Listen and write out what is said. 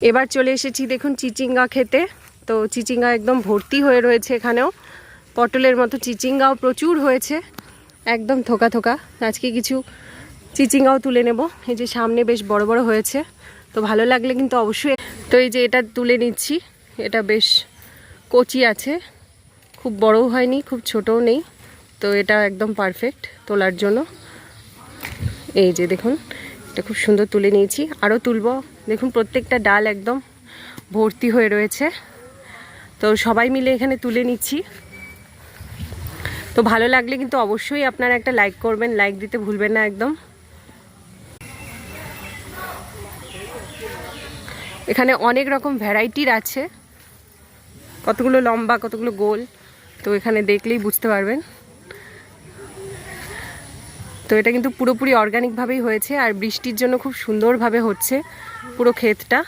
এবার চলে এসেছি দেখুন চিচিঙ্গা খেতে। তো চিচিঙ্গা একদম ভর্তি হয়ে রয়েছে, এখানেও পটলের মতো চিচিঙ্গাও প্রচুর হয়েছে, একদম থোকা থোকা। আজকে কিছু চিচিঙ্গাও তুলে নেব। এই যে সামনে বেশ বড় বড় হয়েছে, তো ভালো লাগলে কিন্তু অবশ্যই। তো এই যে এটা তুলে নিচ্ছি, এটা বেশ কচি আছে, খুব বড়ও হয়নি খুব ছোটও নেই, তো এটা একদম পারফেক্ট তোলার জন্য। এই যে দেখুন এটা খুব সুন্দর তুলে নিয়েছি, আরও তুলব। দেখুন প্রত্যেকটা ডাল একদম ভর্তি হয়ে রয়েছে, তো সবাই মিলে এখানে তুলে নিচ্ছি। তো ভালো লাগলে কিন্তু অবশ্যই আপনারা একটা লাইক করবেন, লাইক দিতে ভুলবেন না একদম। এখানে অনেক রকম ভ্যারাইটির আছে, কতগুলো লম্বা কতগুলো গোল, তো এখানে দেখলেই বুঝতে পারবেন। তো এটা কিন্তু পুরোপুরি অর্গানিকভাবেই হয়েছে, আর বৃষ্টির জন্য খুব সুন্দরভাবে হচ্ছে পুরো ক্ষেতটা।